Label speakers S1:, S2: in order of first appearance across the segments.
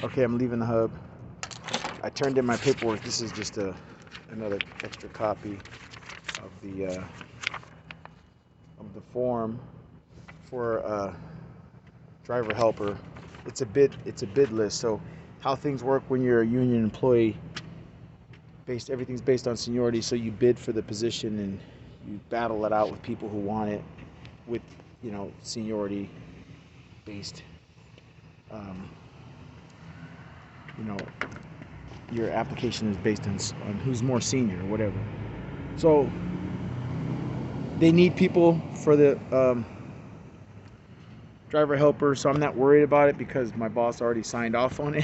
S1: Okay, I'm leaving the hub. I turned in my paperwork. This is just another extra copy of the form for driver helper. It's a bid list. So how things work when you're a union employee, everything's based on seniority. So you bid for the position and you battle it out with people who want it with seniority based. Um, you know your application is based on who's more senior or whatever. So they need people for the driver helper, so I'm not worried about it because my boss already signed off on it.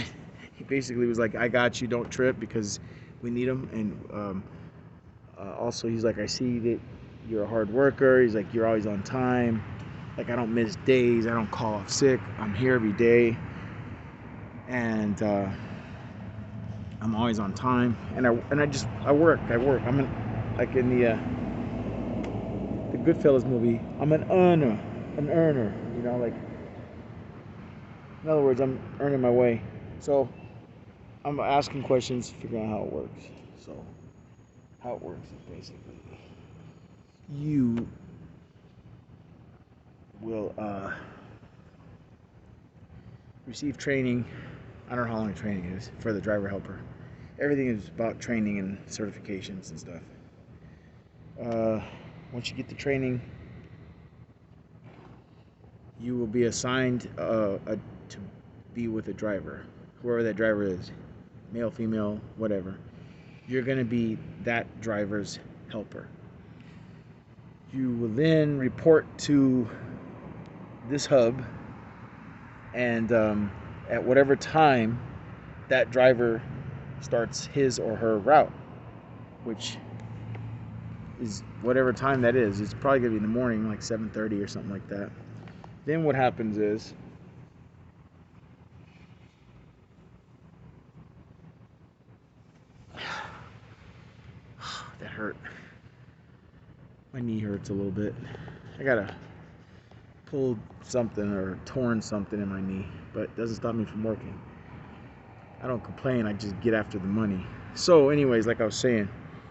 S1: He basically was like, I got you, don't trip, because we need them. And also he's like, I see that you're a hard worker. He's like, you're always on time. Like, I don't miss days, I don't call off sick, I'm here every day, and I'm always on time. And I work. I'm like in the Goodfellas movie. I'm an earner. Like, in other words, I'm earning my way. So I'm asking questions, figuring out how it works. So how it works is basically you will receive training. I don't know how long the training is for the driver helper. Everything is about training and certifications and stuff. Once you get the training, you will be assigned to be with a driver, whoever that driver is, male, female, whatever. You're going to be that driver's helper. You will then report to this hub, and at whatever time that driver starts his or her route, which is whatever time that is. It's probably going to be in the morning, like 7:30 or something like that. Then what happens is that hurt. My knee hurts a little bit. I gotta pull something or torn something in my knee, but it doesn't stop me from working. I don't complain, I just get after the money. So anyways, like I was saying,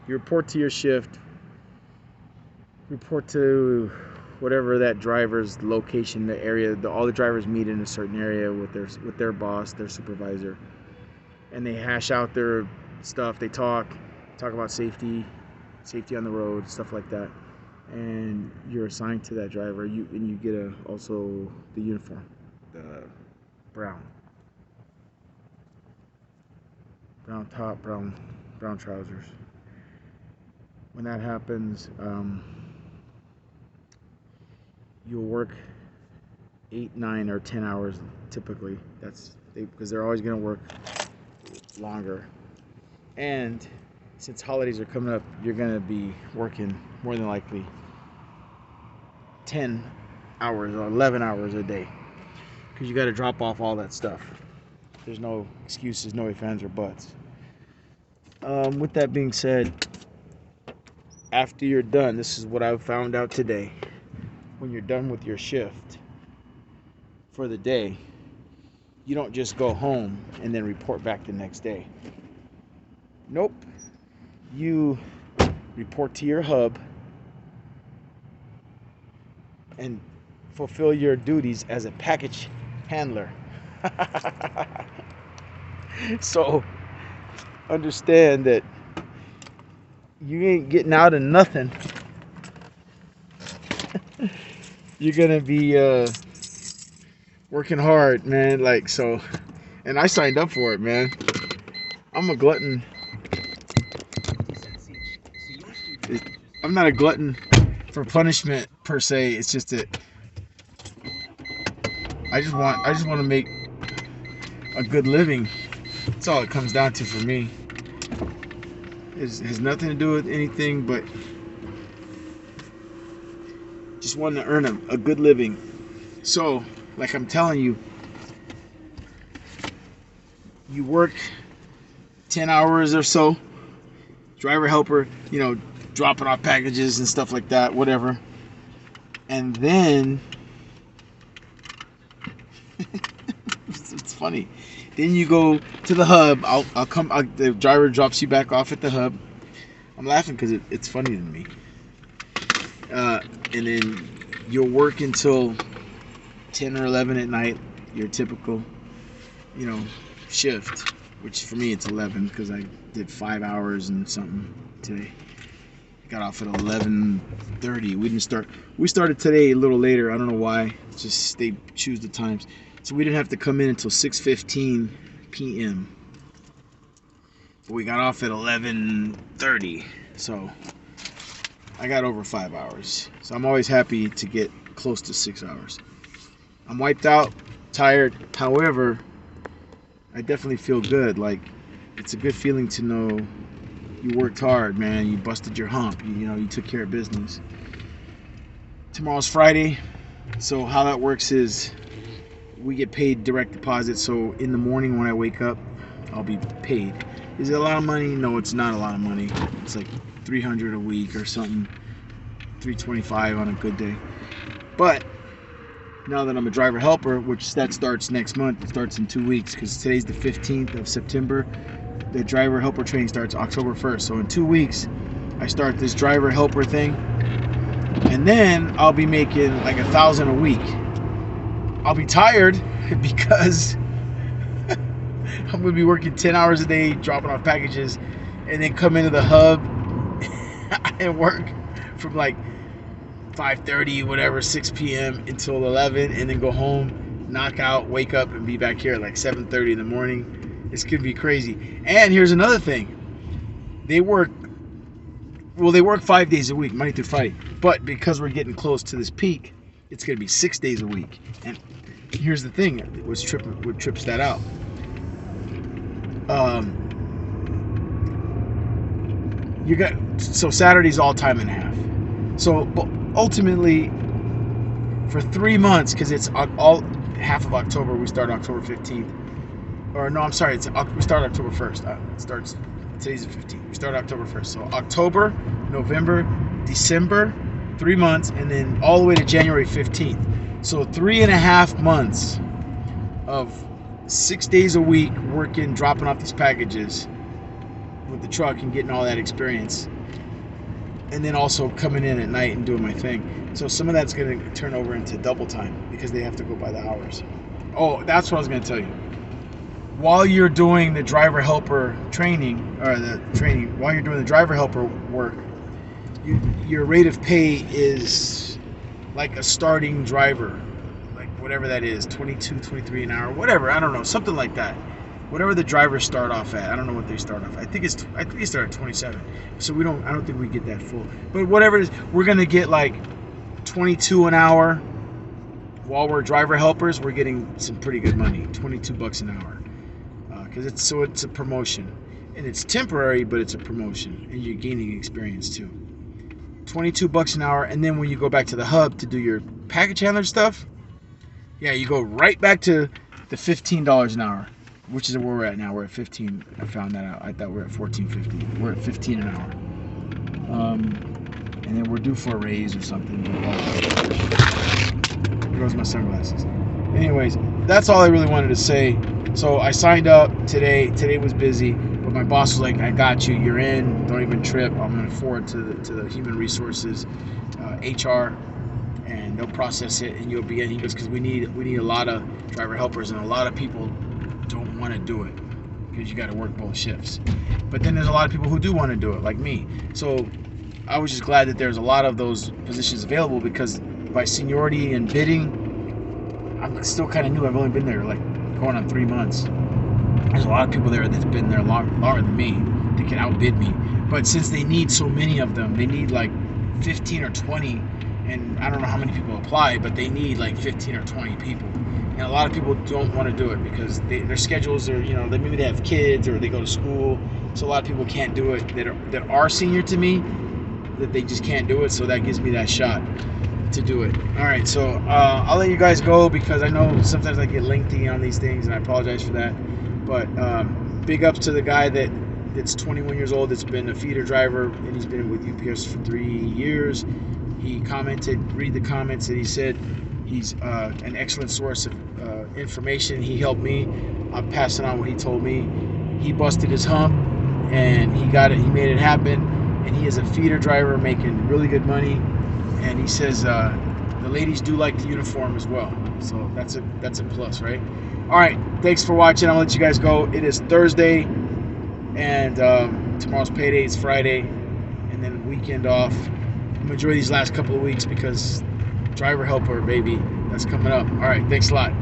S1: you report to your shift, report to whatever that driver's location, the area, all the drivers meet in a certain area with their boss, their supervisor, and they hash out their stuff. They talk about safety on the road, stuff like that. And you're assigned to that driver. You get also the uniform, the brown top, brown trousers. When that happens, you'll work 8, 9, or 10 hours typically. Because they're always going to work longer. And since holidays are coming up, you're going to be working more than likely 10 hours or 11 hours a day, because you got to drop off all that stuff. There's no excuses, no ifs, ands, or buts. With that being said, after you're done, this is what I found out today. When you're done with your shift for the day, you don't just go home and then report back the next day. Nope. You report to your hub and fulfill your duties as a package handler. So understand that you ain't getting out of nothing. You're gonna be working hard, man. Like, so, and I signed up for it, man. I'm a glutton. I'm not a glutton for punishment per se. It's just that I just want to make a good living. That's all it comes down to for me. It has nothing to do with anything but just wanting to earn a good living. So, like I'm telling you, you work 10 hours or so, driver helper, dropping off packages and stuff like that, whatever. And then it's funny. Then you go to the hub. The driver drops you back off at the hub. I'm laughing because it's funny to me. And then you'll work until 10 or 11 at night. Your typical, shift. Which for me it's 11 because I did 5 hours and something today. Got off at 11:30. We started today a little later. I don't know why. It's just they choose the times. So we didn't have to come in until 6:15 p.m. But we got off at 11:30. So I got over 5 hours. So I'm always happy to get close to 6 hours. I'm wiped out, tired. However, I definitely feel good. Like, it's a good feeling to know you worked hard, man. You busted your hump. You took care of business. Tomorrow's Friday. So how that works is we get paid direct deposit. So in the morning when I wake up, I'll be paid. Is it a lot of money? No, it's not a lot of money. It's like $300 a week or something. $325 on a good day. But now that I'm a driver helper, which that starts next month, it starts in 2 weeks because today's the 15th of September. The driver helper training starts October 1st. So in 2 weeks, I start this driver helper thing. And then I'll be making like $1,000 a week. I'll be tired because I'm going to be working 10 hours a day, dropping off packages, and then come into the hub and work from like 5:30, whatever, 6 p.m. until 11, and then go home, knock out, wake up, and be back here at like 7:30 in the morning. It's going to be crazy. And here's another thing. They work 5 days a week, Monday through Friday. But because we're getting close to this peak, it's going to be 6 days a week. And here's the thing, what trips that out. So Saturday's all time and a half. So ultimately, for 3 months, because it's all half of October, we start October 15th. Or no, I'm sorry, we start October 1st. Today's the 15th. We start October 1st. So October, November, December, 3 months, and then all the way to January 15th. So 3.5 months of 6 days a week working, dropping off these packages with the truck and getting all that experience. And then also coming in at night and doing my thing. So some of that's going to turn over into double time because they have to go by the hours. Oh, that's what I was going to tell you. While you're doing the driver helper training, while you're doing the driver helper work, your rate of pay is like a starting driver, like whatever that is, 22, 23 an hour, whatever, I don't know, something like that. Whatever the drivers start off at, I don't know what they start off at. I think they start at 27. So I don't think we get that full. But whatever it is, we're gonna get like 22 an hour. While we're driver helpers, we're getting some pretty good money, $22 an hour. Because it's a promotion, and it's temporary, but it's a promotion, and you're gaining experience too. $22 an hour, and then when you go back to the hub to do your package handler stuff, yeah, you go right back to the $15 an hour, which is where we're at now. We're at 15. I found that out. I thought we were at $14.50. We're at 15 an hour, and then we're due for a raise or something. There goes my sunglasses. Anyways, that's all I really wanted to say. So I signed up today. Today was busy, but my boss was like, "I got you. You're in. Don't even trip. I'm gonna forward to the human resources, HR, and they'll process it, and you'll be in." He goes, "Because we need a lot of driver helpers, and a lot of people don't want to do it because you got to work both shifts. But then there's a lot of people who do want to do it, like me. So I was just glad that there's a lot of those positions available because by seniority and bidding, I'm still kind of new. I've only been there like going on 3 months. There's a lot of people there that's been there longer than me that can outbid me. But since they need so many of them, they need like 15 or 20, and I don't know how many people apply, but they need like 15 or 20 people. And a lot of people don't want to do it because their schedules are, maybe they have kids or they go to school. So a lot of people can't do it that are senior to me, that they just can't do it. So that gives me that shot to do it. All right, so I'll let you guys go because I know sometimes I get lengthy on these things, and I apologize for that. But big ups to the guy that's 21 years old, that's been a feeder driver, and he's been with UPS for 3 years. He commented, read the comments, and he said, He's an excellent source of information. He helped me. I'm passing on what he told me. He busted his hump, and he got it. He made it happen. And he is a feeder driver making really good money. And he says the ladies do like the uniform as well. So that's a plus, right? All right. Thanks for watching. I'll let you guys go. It is Thursday, and tomorrow's payday. It's Friday, and then weekend off. I'm enjoy these last couple of weeks because driver helper, baby, that's coming up. All right. Thanks a lot.